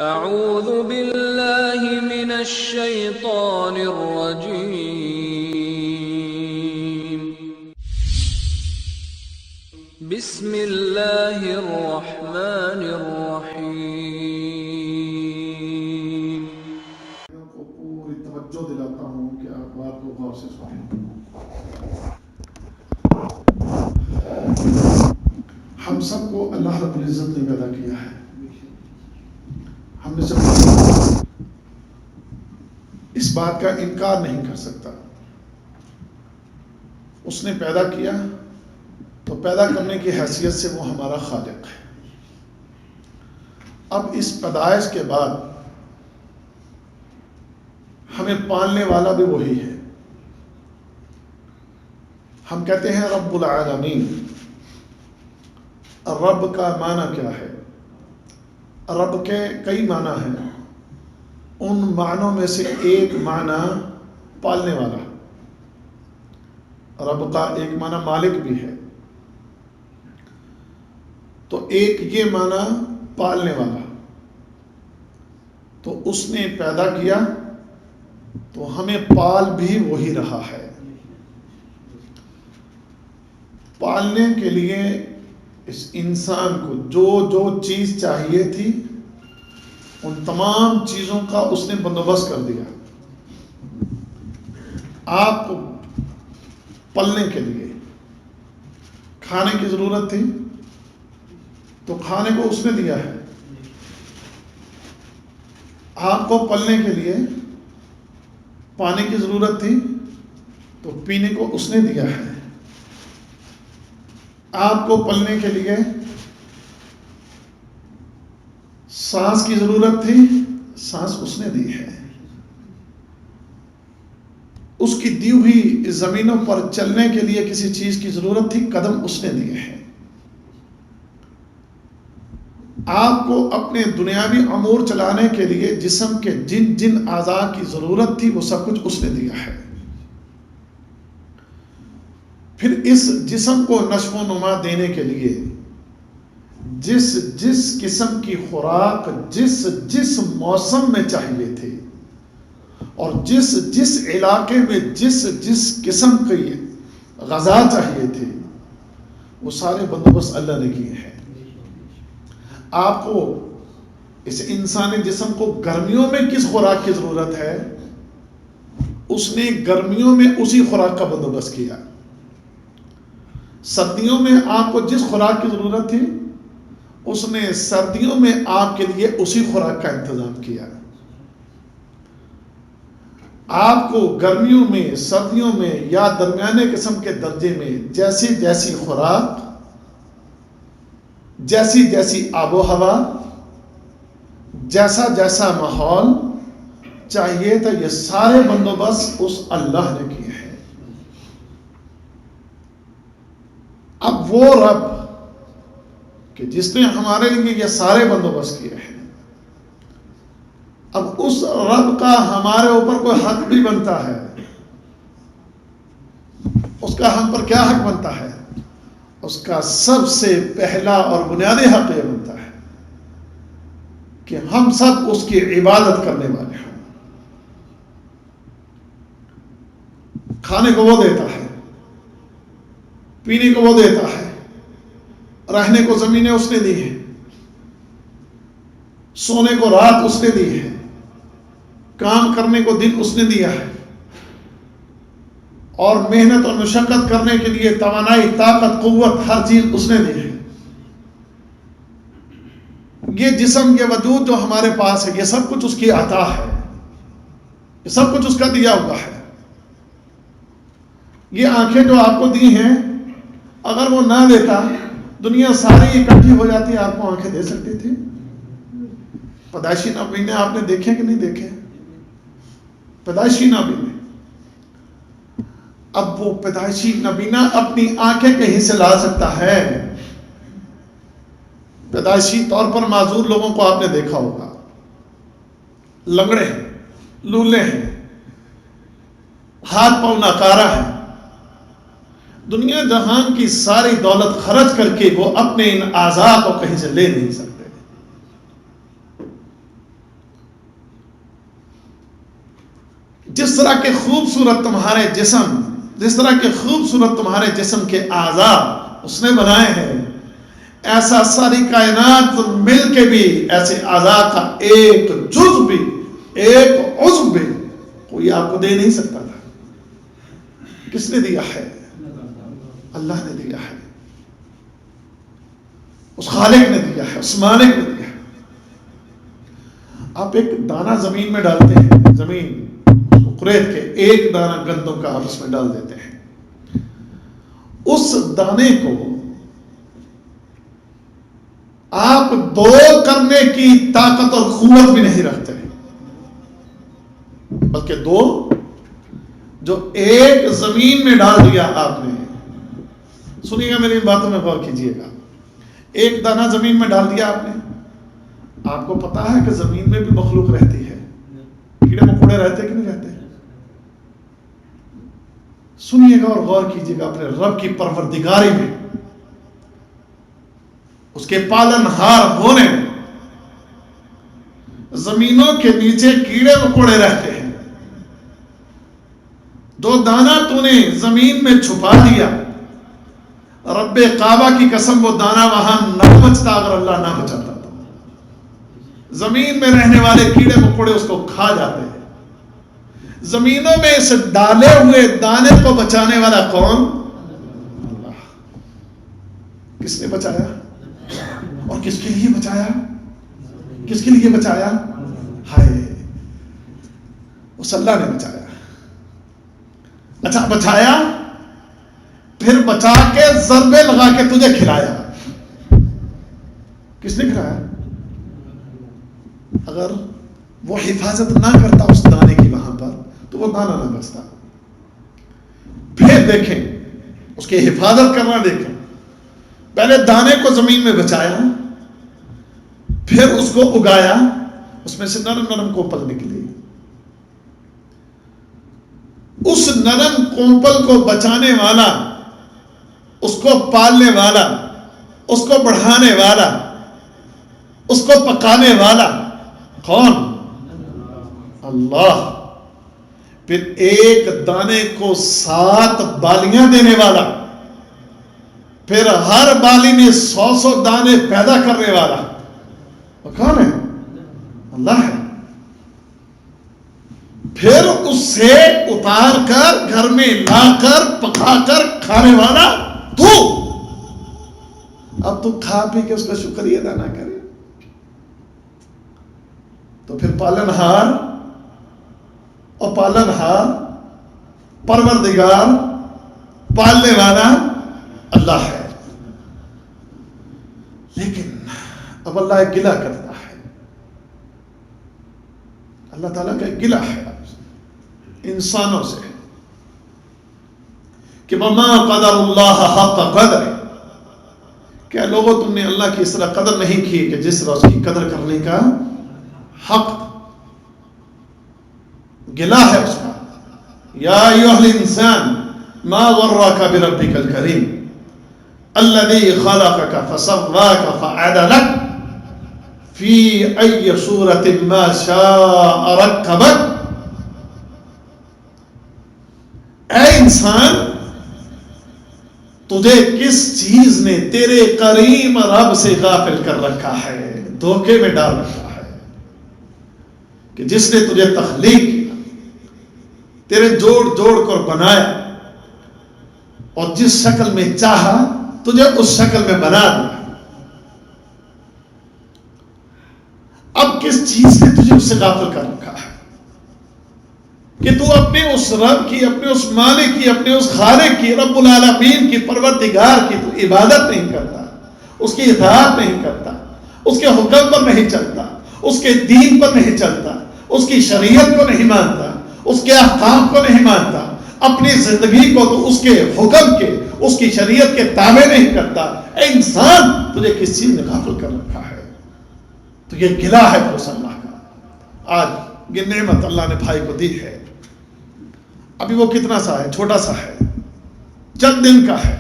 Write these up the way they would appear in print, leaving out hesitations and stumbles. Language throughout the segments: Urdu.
اعوذ باللہ من الشیطان الرجیم بسم اللہ الرحمن الرحیم. کو پوری توجہ دلاتا ہوں کہ آپ بات کو غور سے سنیں. ہم سب کو اللہ رب العزت نے پیدا کیا ہے. ہم نے سب اس بات کا انکار نہیں کر سکتا. اس نے پیدا کیا تو پیدا کرنے کی حیثیت سے وہ ہمارا خالق ہے. اب اس پیدائش کے بعد ہمیں پالنے والا بھی وہی ہے. ہم کہتے ہیں رب العالمین. رب کا معنی کیا ہے؟ رب کے کئی معنی ہیں. ان معنوں میں سے ایک معنی پالنے والا. رب کا ایک معنی مالک بھی ہے. تو ایک یہ معنی پالنے والا. تو اس نے پیدا کیا تو ہمیں پال بھی وہی رہا ہے. پالنے کے لیے اس انسان کو جو جو چیز چاہیے تھی ان تمام چیزوں کا اس نے بندوبست کر دیا. آپ کو پلنے کے لیے کھانے کی ضرورت تھی تو کھانے کو اس نے دیا ہے. آپ کو پلنے کے لیے پانی کی ضرورت تھی تو پینے کو اس نے دیا ہے. آپ کو پلنے کے لیے سانس کی ضرورت تھی، سانس اس نے دی ہے. اس کی دی ہوئی زمینوں پر چلنے کے لیے کسی چیز کی ضرورت تھی، قدم اس نے دیے ہیں. آپ کو اپنے دنیاوی امور چلانے کے لیے جسم کے جن جن اعضاء کی ضرورت تھی وہ سب کچھ اس نے دیا ہے. پھر اس جسم کو نشو و نما دینے کے لیے جس جس قسم کی خوراک جس جس موسم میں چاہیے تھی اور جس جس علاقے میں جس جس قسم کی غذا چاہیے تھی وہ سارے بندوبست اللہ نے کیے ہیں. آپ کو اس انسانی جسم کو گرمیوں میں کس خوراک کی ضرورت ہے اس نے گرمیوں میں اسی خوراک کا بندوبست کیا. سردیوں میں آپ کو جس خوراک کی ضرورت تھی اس نے سردیوں میں آپ کے لیے اسی خوراک کا انتظام کیا. آپ کو گرمیوں میں سردیوں میں یا درمیانے قسم کے درجے میں جیسی جیسی خوراک جیسی جیسی آب و ہوا جیسا جیسا ماحول چاہیے تھا یہ سارے بندوبست اس اللہ نے کیے ہیں. اب وہ رب کہ جس نے ہمارے لیے یہ سارے بندوبست کیے ہیں، اب اس رب کا ہمارے اوپر کوئی حق بھی بنتا ہے. اس کا ہم پر کیا حق بنتا ہے؟ اس کا سب سے پہلا اور بنیادی حق یہ بنتا ہے کہ ہم سب اس کی عبادت کرنے والے ہوں. کھانے کو وہ دیتا ہے، پینے کو وہ دیتا ہے، رہنے کو زمینیں اس نے دی ہیں، سونے کو رات اس نے دی ہے، کام کرنے کو دن اس نے دیا ہے، اور محنت اور مشقت کرنے کے لیے توانائی طاقت قوت ہر چیز اس نے دی ہے. یہ جسم یہ وجود جو ہمارے پاس ہے یہ سب کچھ اس کی عطا ہے. یہ سب کچھ اس کا دیا ہوا ہے. یہ آنکھیں جو آپ کو دی ہیں اگر وہ نہ دیتا دنیا ساری اکٹھی ہو جاتی آپ کو آنکھیں دے سکتی تھی؟ پیدائشی نابینے آپ نے دیکھے کہ نہیں دیکھے؟ پیدائشی نابینے. اب وہ پیدائشی نابینا اپنی آنکھیں کہیں سے لا سکتا ہے؟ پیدائشی طور پر معذور لوگوں کو آپ نے دیکھا ہوگا، لنگڑے ہیں، لولے ہیں، ہاتھ پاؤں ناکارہ ہیں. دنیا جہان کی ساری دولت خرچ کر کے وہ اپنے ان اعضاء کو کہیں سے لے نہیں سکتے. جس طرح کے خوبصورت تمہارے جسم، جس طرح کے خوبصورت تمہارے جسم کے اعضاء اس نے بنائے ہیں، ایسا ساری کائنات مل کے بھی ایسے اعضاء کا ایک جز بھی، ایک عضو بھی کوئی آپ کو دے نہیں سکتا تھا۔ کس نے دیا ہے؟ اللہ نے دیا ہے، اس خالق نے دیا ہے، اس مالک نے دیا ہے۔ آپ ایک دانہ زمین میں ڈالتے ہیں، زمین اس کو کریت کے ایک دانہ گندم کا آپ اس میں ڈال دیتے ہیں، اس دانے کو آپ دو کرنے کی طاقت اور قوت بھی نہیں رکھتے، بلکہ دو جو ایک زمین میں ڈال دیا آپ نے۔ سنیے گا میری باتوں میں غور کیجیے گا۔ ایک دانہ زمین میں ڈال دیا آپ نے، آپ کو پتا ہے کہ زمین میں بھی مخلوق رہتی ہے، کیڑے مکوڑے رہتے کہ نہیں رہتے؟ سنیے گا اور غور کیجیے گا اپنے رب کی پروردگاری میں، اس کے پالن ہار ہونے میں۔ زمینوں کے نیچے کیڑے مکوڑے رہتے ہیں، دو دانہ تو نے زمین میں چھپا دیا، رب کعبہ کی قسم وہ دانہ وہاں نہ بچتا اگر اللہ نہ بچاتا تو۔ زمین میں رہنے والے کیڑے مکوڑے اس کو کھا جاتے ہیں۔ زمینوں میں اس ڈالے ہوئے دانے کو بچانے والا کون؟ اللہ۔ کس نے بچایا اور کس کے لیے بچایا؟ کس کے لیے بچایا؟ ہائے، اس اللہ نے بچایا۔ اچھا بچایا، پھر بچا کے ضربے لگا کے تجھے کھلایا۔ کس نے کھلایا؟ اگر وہ حفاظت نہ کرتا اس دانے کی وہاں پر تو وہ دانہ نہ بچتا۔ پھر دیکھیں اس کی حفاظت کرنا، دیکھیں پہلے دانے کو زمین میں بچایا، پھر اس کو اگایا، اس میں سے نرم نرم کوپل نکلی۔ اس نرم کوپل کو بچانے والا، اس کو پالنے والا، اس کو بڑھانے والا، اس کو پکانے والا کون؟ اللہ۔ پھر ایک دانے کو 7 بالیاں دینے والا، پھر ہر بالی میں 100 دانے پیدا کرنے والا وہ کون ہے؟ اللہ ہے۔ پھر اس سے اتار کر گھر میں لا کر پکا کر کھانے والا تو۔ اب تو کھا پی کے اس کا شکریہ ادا نہ کرے تو پھر پالنہار اور پالنہار پروردگار پالنے والا اللہ ہے۔ لیکن اب اللہ ایک گلہ کرتا ہے، اللہ تعالیٰ کا ایک گلہ ہے انسانوں سے کہ وما قدر اللہ حق قدر، کیا لوگوں تم نے اللہ کی اس طرح قدر نہیں کی کہ جس طرح اس کی قدر کرنے کا حق؟ گلہ ہے اس کا۔ یا ایھا الانسان ما غرک بربک الکریم الذی خلقک فسواک فعدلک فی ای صورت ما شاء رکبک۔ اے انسان، تجھے کس چیز نے تیرے کریم رب سے غافل کر رکھا ہے، دھوکے میں ڈال رکھا ہے کہ جس نے تجھے تخلیق کیا، تیرے جوڑ جوڑ کر بنایا اور جس شکل میں چاہا تجھے اس شکل میں بنا دیا۔ اب کس چیز نے تجھے اس سے غافل کر رکھا ہے کہ تو اپنے اس رب کی، اپنے اس مالک کی، اپنے اس خالق کی، رب العالمین کی، پروردگار کی تو عبادت نہیں کرتا، اس کی اطاعت نہیں کرتا، اس کے حکم پر نہیں چلتا، اس کے دین پر نہیں چلتا، اس کی شریعت کو نہیں مانتا، اس کے احکام کو نہیں مانتا، اپنی زندگی کو تو اس کے حکم کے، اس کی شریعت کے تابع نہیں کرتا۔ اے انسان، تجھے کس چیز نے غافل کر رکھا ہے؟ تو یہ گلہ ہے تو اللہ کا۔ آج یہ نعمت اللہ نے بھائی کو دی ہے، ابھی وہ کتنا سا ہے، چھوٹا سا ہے، چند دن کا ہے۔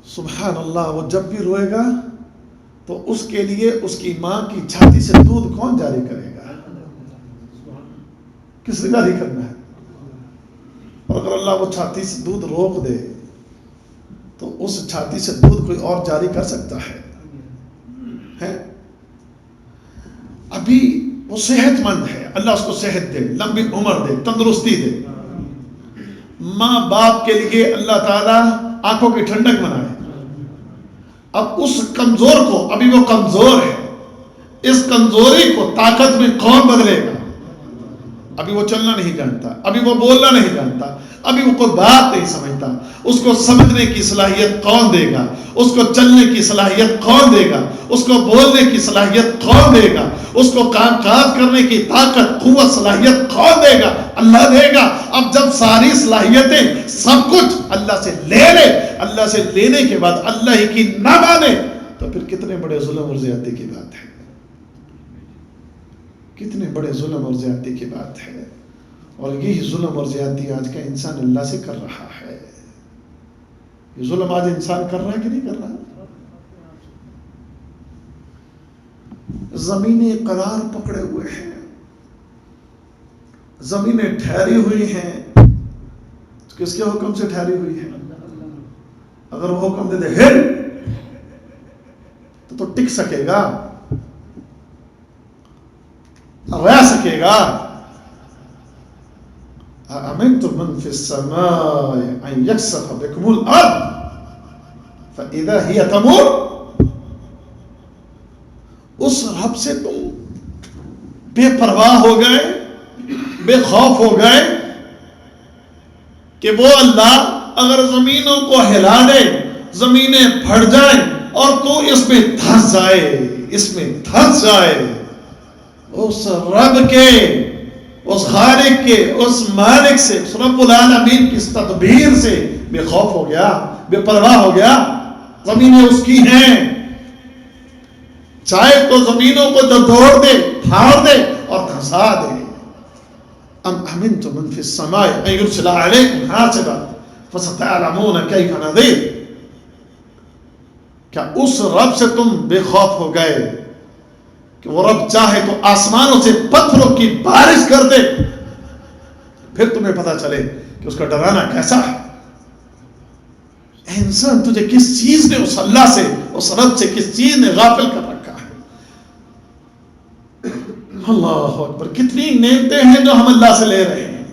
سبحان اللہ، وہ جب بھی روئے گا تو اس کے لیے اس کی ماں کی چھاتی سے دودھ کون جاری کرے گا؟ کس نے جاری کرنا ہے؟ اور اگر اللہ وہ چھاتی سے دودھ روک دے تو اس چھاتی سے دودھ کوئی اور جاری کر سکتا ہے؟ ابھی وہ صحت مند ہے، اللہ اس کو صحت دے، لمبی عمر دے، تندرستی دے. ماں باپ کے لیے اللہ تعالیٰ آنکھوں کی ٹھنڈک بنائے. اب اس کمزور کو، ابھی وہ کمزور ہے، اس کمزوری کو طاقت میں کون بدلے گا؟ ابھی وہ چلنا نہیں جانتا، ابھی وہ بولنا نہیں جانتا، ابھی وہ کوئی بات نہیں سمجھتا. اس کو سمجھنے کی صلاحیت کون دے گا؟ اس کو چلنے کی صلاحیت کون دے گا؟ اس کو بولنے کی صلاحیت کون دے گا؟ اس کو کام کاج کرنے کی طاقت، قوت، صلاحیت کون دے گا؟ اللہ دے گا. اب جب ساری صلاحیتیں، سب کچھ اللہ سے لے لے، اللہ سے لینے کے بعد اللہ ہی کی نہ مانے، تو پھر کتنے بڑے ظلم اور زیادتی کی بات ہے. کتنے بڑے ظلم اور زیادتی کی بات ہے. اور یہی ظلم اور زیادتی آج کا انسان اللہ سے کر رہا ہے. یہ ظلم آج انسان کر رہا ہے کہ نہیں کر رہا؟ زمینیں قرار پکڑے ہوئے ہیں، زمینیں ٹھہری ہوئی ہیں. کس کے حکم سے ٹھہری ہوئی ہیں؟ اگر وہ حکم دے دے ہل تو ٹک سکے گا، رہ سکے گا. أَأَمِنْتُمْ مَنْ فِي السَّمَاءِ أَنْ يَخْسَفَ بِكُمُ الْأَرْضَ فَإِذَا هِيَ تَمُورُ. اس رب سے تم بے پرواہ ہو گئے، بے خوف ہو گئے کہ وہ اللہ اگر زمینوں کو ہلا دے، زمینیں پھٹ جائیں اور تو اس میں دھس جائے، اس میں دھس جائے. اس رب کے، اس خالق کے، اس مالک سے، اس رب العالمین کی تدبیر سے بے خوف ہو گیا، بے پرواہ ہو گیا. زمینیں اس کی ہیں، چاہے تو زمینوں کو دوڑ دے، پھاڑ دے اور دھسا دے. ام امنتم من فی السماء ان یرسل علیکم حاصبا فستعلمون کیف نذیر. کیا اس رب سے تم بے خوف ہو گئے کہ وہ رب چاہے تو آسمانوں سے پتھروں کی بارش کر دے، پھر تمہیں پتا چلے کہ اس کا ڈرانا کیسا ہے. انسان تجھے کس چیز نے، اس اللہ سے، اس رب سے کس چیز نے غافل کر رکھا ہے؟ اللہ اکبر. کتنی نعمتیں ہیں جو ہم اللہ سے لے رہے ہیں.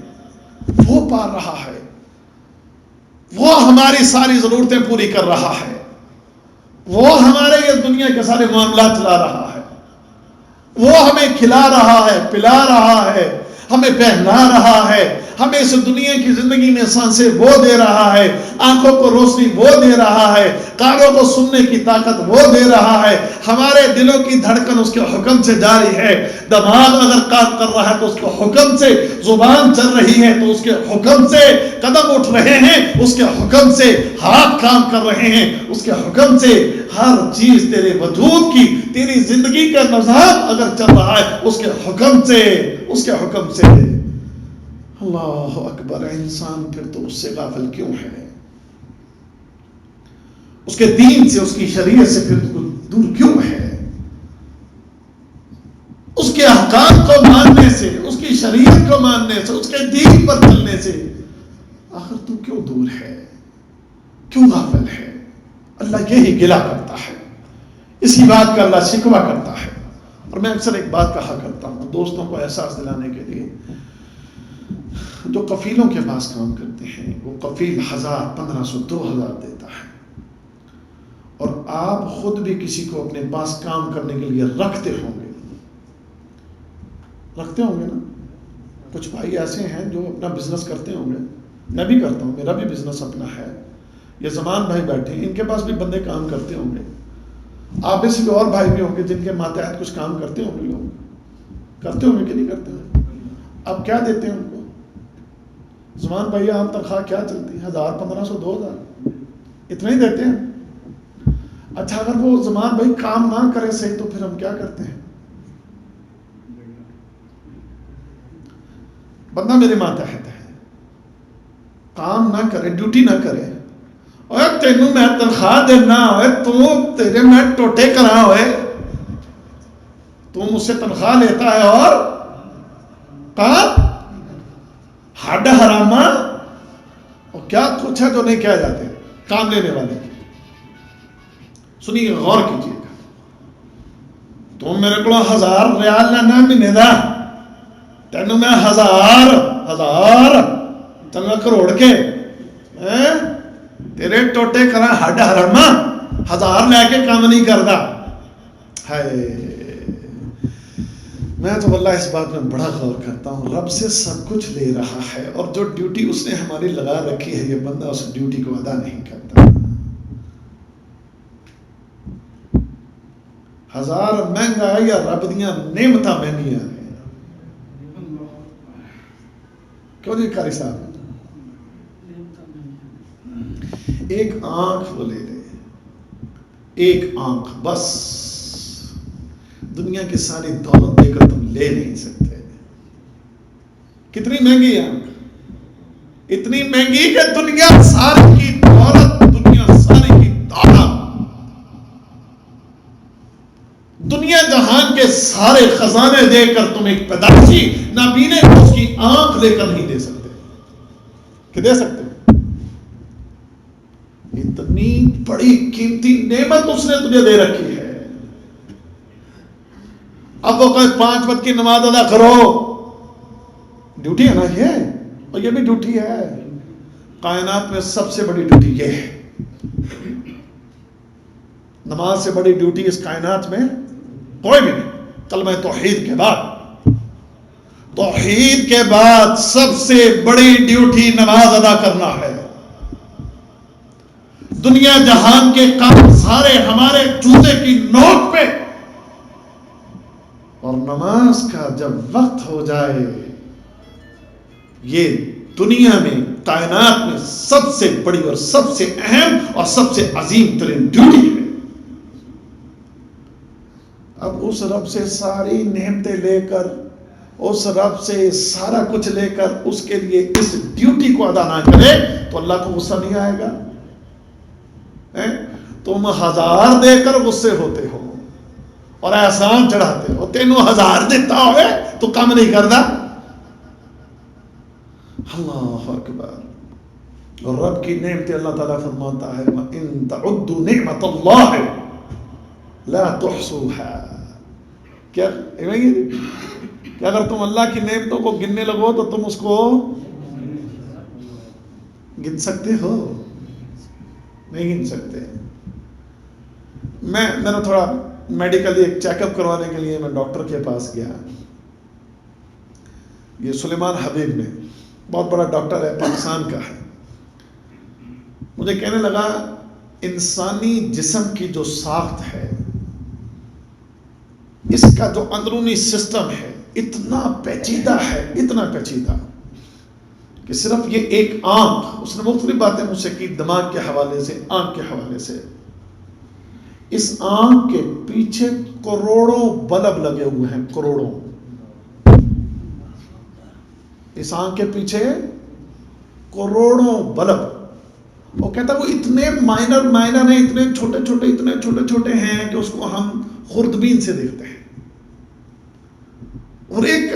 وہ پا رہا ہے، وہ ہماری ساری ضرورتیں پوری کر رہا ہے، وہ ہمارے یہ دنیا کے سارے معاملات چلا رہا ہے، وہ ہمیں کھلا رہا ہے، پلا رہا ہے، ہمیں پہنا رہا ہے، ہمیں اس دنیا کی زندگی میں سانسیں وہ دے رہا ہے، آنکھوں کو روشنی وہ دے رہا ہے، کانوں کو سننے کی طاقت وہ دے رہا ہے، ہمارے دلوں کی دھڑکن اس کے حکم سے جاری ہے، دماغ اگر کام کر رہا ہے تو اس کے حکم سے، زبان چل رہی ہے تو اس کے حکم سے، قدم اٹھ رہے ہیں اس کے حکم سے، ہاتھ کام کر رہے ہیں اس کے حکم سے. ہر چیز تیرے وجود کی، تیری زندگی کا نظام اگر چل رہا ہے اس کے حکم سے، اس کے حکم سے. اللہ اکبر. انسان پھر تو اس سے غافل کیوں ہے؟ اس کے دین سے، اس کی شریعت سے پھر دور کیوں ہے؟ اس کے احکام کو ماننے سے، اس کی شریعت کو ماننے سے، اس کے دین پر چلنے سے آخر تو کیوں دور ہے؟ کیوں غافل ہے؟ اللہ یہی گلہ کرتا ہے، اسی بات کا اللہ شکوہ کرتا ہے. اور میں اکثر ایک بات کہا کرتا ہوں دوستوں کو احساس دلانے کے لیے، جو کفیلوں کے پاس کام کرتے ہیں وہ کفیل 1000، 1500، 2000 دیتا ہے، اور آپ خود بھی کسی کو اپنے پاس کام کرنے کے لیے رکھتے ہوں گے نا. کچھ بھائی ایسے ہیں جو اپنا بزنس کرتے ہوں گے، میں بھی کرتا ہوں، میرا بھی بزنس اپنا ہے. یہ زمان بھائی بیٹھے ہیں، ان کے پاس بھی بندے کام کرتے ہوں گے. آپ میں سے بھی اور بھائی بھی ہوں گے جن کے ماتحت کچھ کام کرتے ہوں گے، لوگ کرتے ہوں گے کہ نہیں کرتے ہیں. آپ کیا دیتے ہیں ان کو؟ زمان بھائی عام تنخواہ کیا چلتی ہے؟ 1000، 1500، 2000 اتنا ہی دیتے ہیں. اچھا اگر وہ زمان بھائی کام نہ کرے صحیح تو پھر ہم کیا کرتے ہیں؟ بندہ میرے ماتحت ہے، کام نہ کرے، ڈیوٹی نہ کرے، اور تینوں میں تنخواہ دینا ہوئے، تیرے میں ٹوٹے کرا ہوئے، تو مجھ سے تنخواہ لیتا ہے اور کام ہڈ حرامہ اور کیا کچھ ہے جو نہیں کہہ جاتے کام لینے والے. سنیے غور کیجیے گا. تم میرے کو 1000 ریال لینا مہینے دا, تینوں میں 1000 تنگا کروڑ کے تیرے ٹوٹے کرا ہڈ حرامہ 1000 لے کے کام نہیں کرتا. ہائے میں تو واللہ اس بات میں بڑا غور کرتا ہوں. رب سے سب کچھ لے رہا ہے اور جو ڈیوٹی اس نے ہماری لگا رکھی ہے یہ بندہ اس ڈیوٹی کو ادا نہیں کرتا. 1000 مہنگا ہے یا رب دیاں نعمتاں مہنگیاں ہیں. کیوں جی قاری صاحب؟ ایک آنکھ وہ لے لے, ایک آنکھ بس. دنیا کی ساری دولت دے کر تم لے نہیں سکتے. کتنی مہنگی آنکھ؟ اتنی مہنگی کہ دنیا ساری کی دولت, دنیا ساری کی دولت, دنیا جہان کے سارے خزانے دے کر تم ایک پیدائشی نابینے کو اس کی آنکھ لے کر نہیں دے سکتے. کہ دے سکتے؟ اتنی بڑی قیمتی نعمت اس نے تجھے دے رکھی ہے. اب وہ کہے 5 وقت کی نماز ادا کرو, ڈیوٹی ہے نا یہ, اور یہ بھی ڈیوٹی ہے. کائنات میں سب سے بڑی ڈیوٹی یہ ہے. نماز سے بڑی ڈیوٹی اس کائنات میں کوئی بھی نہیں. کلمہ توحید کے بعد, توحید کے بعد سب سے بڑی ڈیوٹی نماز ادا کرنا ہے. دنیا جہان کے کام سارے ہمارے جوتے کی نوک پہ, اور نماز کا جب وقت ہو جائے, یہ دنیا میں کائنات میں سب سے بڑی اور سب سے اہم اور سب سے عظیم ترین ڈیوٹی ہے. اب اس رب سے ساری نعمتیں لے کر, اس رب سے سارا کچھ لے کر اس کے لیے اس ڈیوٹی کو ادا نہ کرے تو اللہ کو غصہ نہیں آئے گا؟ تم 1000 دے کر غصے ہوتے ہو اور احسان چڑھاتے ہو. تینوں 1000 دیتا ہوئے تو کم نہیں کرتا. اللہ اکبر. اور رب کی نعمتیں اللہ تعالیٰ فرماتا ہے وَإِن تَعُدُّوا نِعْمَةَ اللَّهِ لَا تُحْصُوهَا. کیا کہ اگر تم اللہ کی نعمتوں کو گننے لگو تو تم اس کو گن سکتے ہو؟ نہیں گن سکتے. میرا تھوڑا میڈیکلی ایک چیک اپ کروانے کے لیے میں ڈاکٹر کے پاس گیا. یہ سلیمان حبیب میں بہت بڑا ڈاکٹر ہے, پاکستان کا ہے. مجھے کہنے لگا انسانی جسم کی جو ساخت ہے, اس کا جو اندرونی سسٹم ہے اتنا پیچیدہ ہے, اتنا پیچیدہ کہ صرف یہ ایک آنکھ, اس نے مختلف باتیں مجھ سے کی دماغ کے حوالے سے, آنکھ کے حوالے سے. اس آنکھ کے پیچھے کروڑوں بلب لگے ہوئے ہیں, کروڑوں. اس آنکھ کے پیچھے کروڑوں بلب. وہ کہتا وہ اتنے مائنر ہیں, اتنے چھوٹے ہیں کہ اس کو ہم خوردبین سے دیکھتے ہیں. اور ایک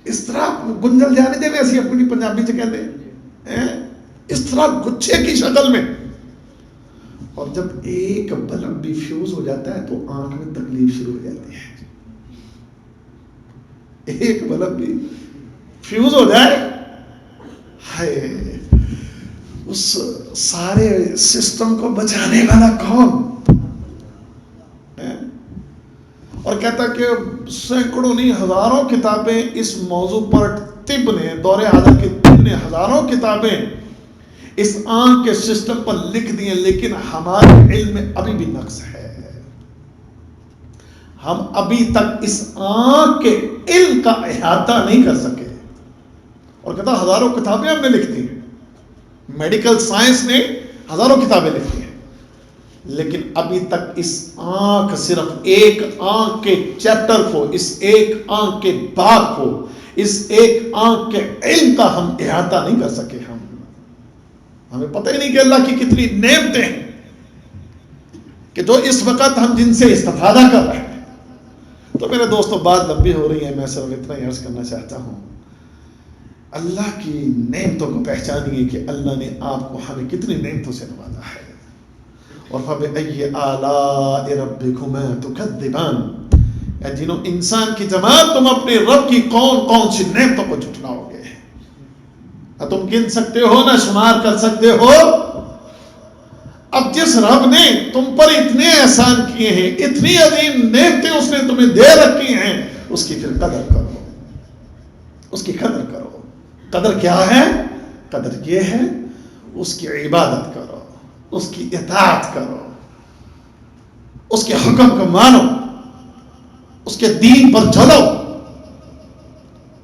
اس طرح گنجل جانے دے ایسی اپنی پنجابی سے کہتے ہیں, اس طرح گچھے کی شکل میں. اور جب ایک بلب بھی فیوز ہو جاتا ہے تو آنکھ میں تکلیف شروع ہو جاتی ہے. ایک بلب بھی فیوز ہو جائے, ہائے, اس سارے سسٹم کو بچانے والا کون؟ اور کہتا کہ سینکڑوں نہیں ہزاروں کتابیں اس موضوع پر طب نے, دور حاضر کے طب نے ہزاروں کتابیں اس آنکھ کے سسٹم پر لکھ دی ہیں, لیکن ہمارے علم میں ابھی بھی نقص ہے. ہم ابھی تک اس آنکھ کے علم کا احاطہ نہیں کر سکے. اور کہتا ہزاروں کتابیں ہم نے لکھ دی ہیں, میڈیکل سائنس نے ہزاروں کتابیں لکھی ہیں, لیکن ابھی تک اس آنکھ, صرف ایک آنکھ کے چیپٹر کو, اس ایک آنکھ کے باب کو, اس ایک آنکھ کے علم کا ہم احاطہ نہیں کر سکے. ہمیں پتہ ہی نہیں کہ اللہ کی کتنی نعمتیں ہیں کہ جو اس وقت ہم جن سے استفادہ کر رہے ہیں. تو میرے دوستوں بات لمبی ہو رہی ہے, میں صرف اتنا ہی عرض کرنا چاہتا ہوں. اللہ کی نعمتوں کو پہچانیے کہ اللہ نے آپ کو ہمیں کتنی نعمتوں سے نوازا ہے. اور فَبِأَيِّ آلَاءِ رَبِّكُمَا تُكَذِّبَانِ، اے جنوں انسان کی جماعت، تم اپنے رب کی کون کون سی نعمتوں کو جھٹلاؤ گے؟ تم گن سکتے ہو نہ شمار کر سکتے ہو؟ اب جس رب نے تم پر اتنے احسان کیے ہیں، اتنی عظیم نعمتیں اس نے تمہیں دے رکھی ہیں، اس کی پھر قدر کرو، اس کی قدر کرو. قدر کیا ہے؟ قدر یہ ہے اس کی عبادت کرو، اس کی اطاعت کرو، اس کے حکم کو مانو، اس کے دین پر چلو،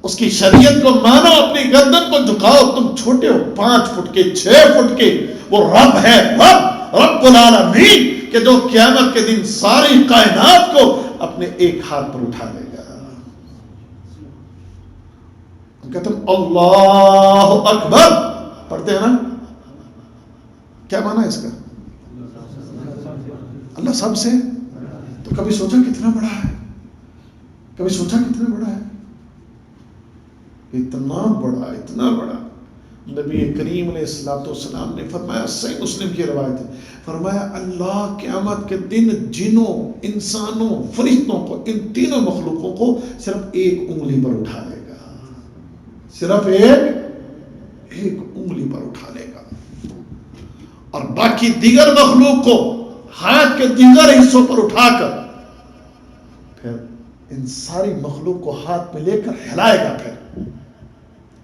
اس کی شریعت کو مانو، اپنی گردن کو جھکاؤ. تم چھوٹے ہو 5 فٹ کے 6 فٹ کے، وہ رب ہے، رب العالمین، کہ جو قیامت کے دن ساری کائنات کو اپنے ایک ہاتھ پر اٹھا لے گا. کہتے ہیں اللہ اکبر پڑھتے ہیں نا، کیا معنی ہے اس کا؟ اللہ سب سے. تو کبھی سوچا کتنا بڑا ہے؟ کبھی سوچا کتنا بڑا ہے؟ اتنا بڑا، اتنا بڑا. نبی کریم علیہ الصلوۃ والسلام نے فرمایا، صحیح مسلم کی روایت ہے، فرمایا اللہ قیامت کے دن جنوں، انسانوں، فرشتوں کو، ان تینوں مخلوقوں کو صرف ایک انگلی پر اٹھا لے گا. صرف ایک انگلی پر اٹھا لے گا، اور باقی دیگر مخلوق کو ہاتھ کے دیگر حصوں پر اٹھا کر پھر ان ساری مخلوق کو ہاتھ میں لے کر ہلائے گا. پھر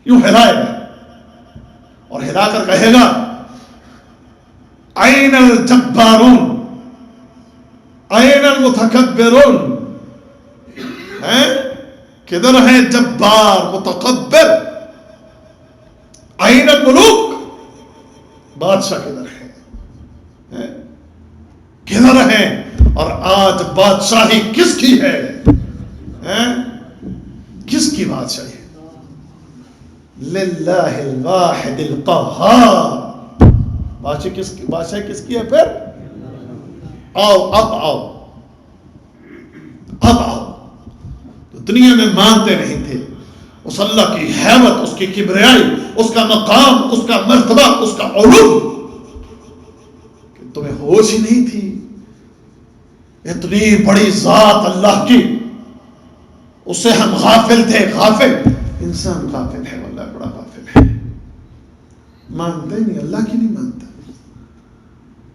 یوں ہلائے گا اور ہلا کر کہے گا این الجبارون، این المتکبرون، کدھر ہے جبار متکبر؟ این الملوک، بادشاہ کدھر ہے؟ کدھر ہے؟ اور آج بادشاہی کس کی ہے؟ کس کی بادشاہی ہے؟ للہ الواحد القہار. بادشاہی کس کی ہے؟ پھر آؤ، اب آؤ، اب آؤ. تو دنیا میں مانتے نہیں تھے اس اللہ کی حیبت، اس کی کبریائی، اس کا مقام، اس کا مرتبہ، اس کا علو، کہ تمہیں ہوش ہی نہیں تھی. اتنی بڑی ذات اللہ کی، اس سے ہم غافل تھے. غافل انسان غافل ہے، واللہ بڑا غافل ہے. مانتا ہی نہیں، اللہ کی نہیں مانتا،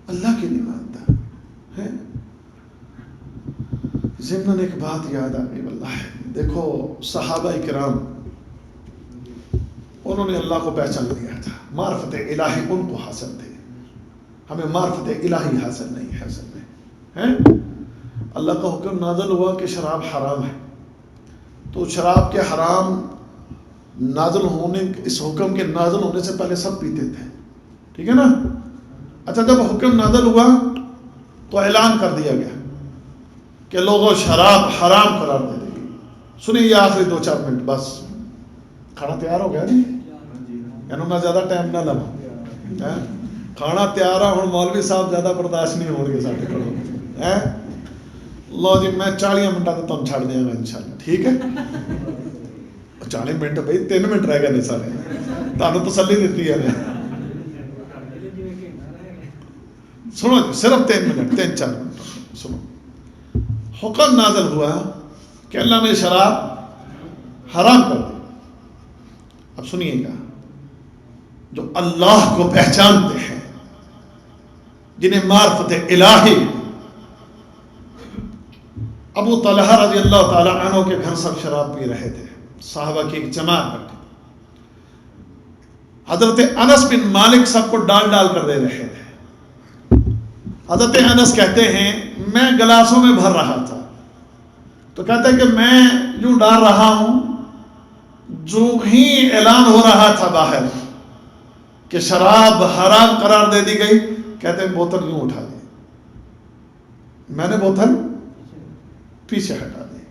اللہ کی نہیں مانتا ہے. ضمن ایک بات یاد آ گئی واللہ. دیکھو صحابہ کرام، انہوں نے اللہ کو پہچان لیا تھا، معرفت الہی ان کو حاصل تھی. ہمیں معرفت الہی حاصل نہیں، حاصل نہیں ہے. اللہ کا حکم نازل ہوا کہ شراب حرام ہے، تو شراب کے حرام نازل ہونے، اس حکم کے نازل ہونے سے پہلے سب پیتے تھے، ٹھیک ہے نا. اچھا جب حکم نازل ہوا تو اعلان کر دیا گیا کہ لوگوں شراب حرام قرار دے دے گی. سنیے یہ آخری 2-4 منٹ بس. کھانا تیار ہو گیا جی؟ یعنی میں زیادہ ٹائم نہ لگا. کھانا تیار ہے، ہوں مولوی صاحب زیادہ برداشت نہیں ہو گے سارے کو. لو جی میں 40 منٹ تو تم چھڑ دیا گا انشاءاللہ، ٹھیک ہے؟ 40 منٹ بھائی 3 منٹ رہ گئے نہیں سارے، تمہیں تسلی دیتی ہے. سنو جی، صرف 3 منٹ، 3-4 منٹ سنو. حکم نازل ہوا کہ اللہ نے شراب حرام کر دی. اب سنیے گا، جو اللہ کو پہچانتے ہیں، جنہیں معرفت الہی. ابو طلحہ رضی اللہ تعالی عنہ کے گھر سب شراب پی رہے تھے، صحابہ کی ایک جماعت بیٹھی. حضرت انس بن مالک سب کو ڈال ڈال کر دے رہے تھے. حضرت انس کہتے ہیں میں گلاسوں میں بھر رہا تھا، تو کہتے ہیں کہ میں یوں ڈال رہا ہوں، جو ہی اعلان ہو رہا تھا باہر کہ شراب حرام قرار دے دی گئی، کہتے ہیں بوتل یوں اٹھا دی، میں نے بوتل پیچھے ہٹا دی،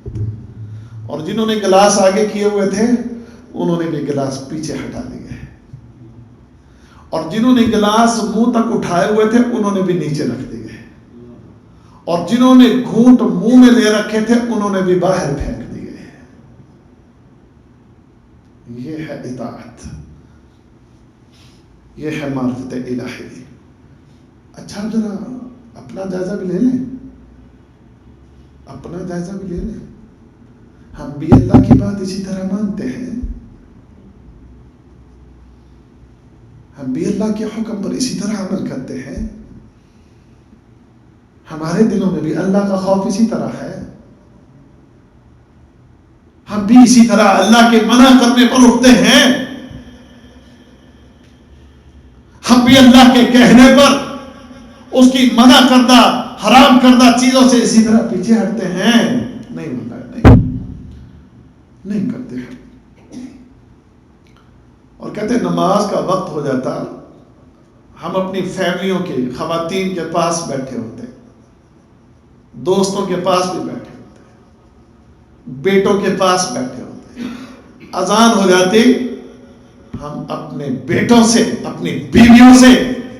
اور جنہوں نے گلاس آگے کیے ہوئے تھے انہوں نے بھی گلاس پیچھے ہٹا دیے، اور جنہوں نے گلاس منہ تک اٹھائے ہوئے تھے انہوں نے بھی نیچے رکھ دیے، اور جنہوں نے گھونٹ منہ میں لے رکھے تھے انہوں نے بھی باہر پھینک دیے. یہ ہے اطاعت، یہ ہے معرفت الہی۔ اچھا ذرا اپنا جائزہ بھی لے لیں، اپنا جائزہ بھی لے لیں۔ ہم بھی اللہ کی بات اسی طرح مانتے ہیں، ہم بھی اللہ کے حکم پر اسی طرح عمل کرتے ہیں، ہمارے دلوں میں بھی اللہ کا خوف اسی طرح ہے، ہم بھی اسی طرح اللہ کے منع کرنے پر اٹھتے ہیں، ہم بھی اللہ کے کہنے پر اس کی منع کردہ حرام کردہ چیزوں سے اسی طرح پیچھے ہٹتے ہیں۔ نہیں ہوتا، نہیں کرتے ہیں۔ اور کہتے ہیں نماز کا وقت ہو جاتا، ہم اپنی فیملیوں کے خواتین کے پاس بیٹھے ہوتے، دوستوں کے پاس بھی بیٹھے ہوتے، بیٹوں کے پاس بیٹھے ہوتے، اذان ہو جاتی ہم اپنے بیٹوں سے اپنی بیویوں سے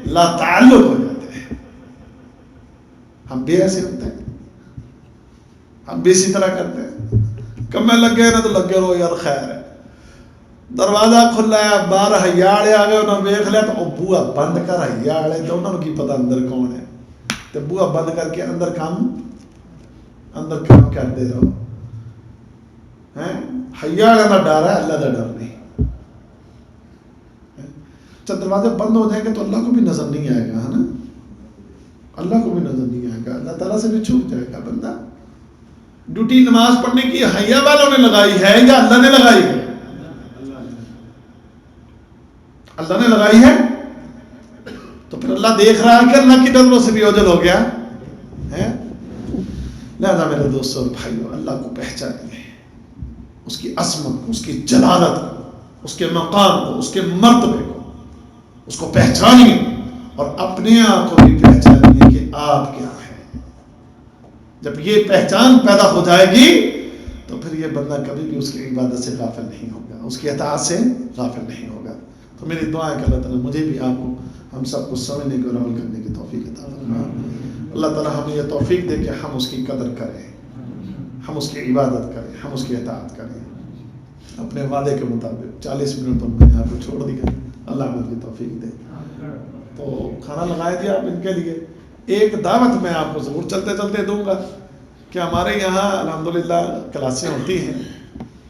لا تعلق ہو جاتے ہیں۔ ہم بھی ایسے ہوتے ہیں، ہم بھی اسی طرح کرتے ہیں۔ کمیں لگے نا تو لگے رہو یار، خیر ہے، دروازہ کھلا ہے، باہر ہیاڑے آ گئے، انہوں نے ویکھ لیا تو بوا بند کر ہیاڑے، تو انہوں نے کی پتا اندر کون ہے، تو بوا بند کر کے اندر کام کرتے رہو۔ ہیاڑے کا ڈر ہے، اللہ کا ڈر نہیں۔ جب دروازے بند ہو جائیں گے تو اللہ کو بھی نظر نہیں آئے گا، ہے نا، اللہ کو بھی نظر نہیں آئے گا، اللہ تعالیٰ سے بھی چھوٹ جائے گا بندہ۔ ڈیوٹی نماز پڑھنے کی حیا والوں نے لگائی ہے یا اللہ نے لگائی ہے؟ اللہ نے لگائی ہے، تو پھر اللہ دیکھ رہا ہے کہ اللہ کی نظروں سے بھی اوجھل ہو گیا ہے۔ لہذا میرے دوستوں اور بھائیوں، اللہ کو پہچانیے، اس کی عظمت کو، اس کی جلالت کو، اس کے مقام کو، اس کے مرتبے کو، اس کو پہچانیے، اور اپنے آپ کو بھی پہچانیے کہ آپ کیا ہیں۔ جب یہ پہچان پیدا ہو جائے گی تو پھر یہ بندہ کبھی بھی اس کی عبادت سے غافل نہیں ہوگا، اس کی اطاعت سے غافل نہیں ہوگا۔ تو میری دعا ہے کہ اللہ تعالیٰ مجھے بھی، آپ کو، ہم سب کو سمجھنے کی اور عمل کرنے کی توفیق عطا فرمائے۔ اللہ تعالیٰ ہمیں یہ توفیق دے کہ ہم اس کی قدر کریں، ہم اس کی عبادت کریں، ہم اس کی اطاعت کریں۔ اپنے وعدے کے مطابق 40 منٹ پر میں نے آپ کو چھوڑ دیا، اللہ ہمیں کی توفیق دے۔ تو کھانا لگائے دیا آپ ان کے لیے۔ ایک دعوت میں آپ کو ضرور چلتے چلتے دوں گا کہ ہمارے یہاں الحمدللہ کلاسیں ہوتی ہیں،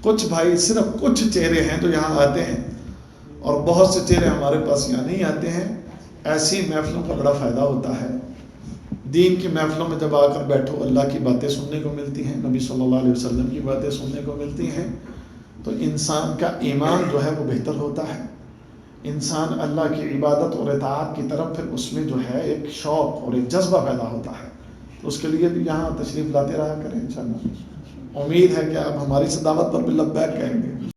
کچھ بھائی، صرف کچھ چہرے ہیں جو یہاں آتے ہیں، اور بہت سے چہرے ہمارے پاس یہاں نہیں آتے ہیں۔ ایسی محفلوں کا بڑا فائدہ ہوتا ہے۔ دین کی محفلوں میں جب آ کر بیٹھو، اللہ کی باتیں سننے کو ملتی ہیں، نبی صلی اللہ علیہ وسلم کی باتیں سننے کو ملتی ہیں، تو انسان کا ایمان جو ہے وہ بہتر ہوتا ہے۔ انسان اللہ کی عبادت اور اطاعت کی طرف پھر اس میں جو ہے ایک شوق اور ایک جذبہ پیدا ہوتا ہے۔ تو اس کے لیے بھی یہاں تشریف لاتے رہا کریں انشاءاللہ۔ امید ہے کہ آپ ہماری سے دعوت پر بھی لبیک کہیں گے۔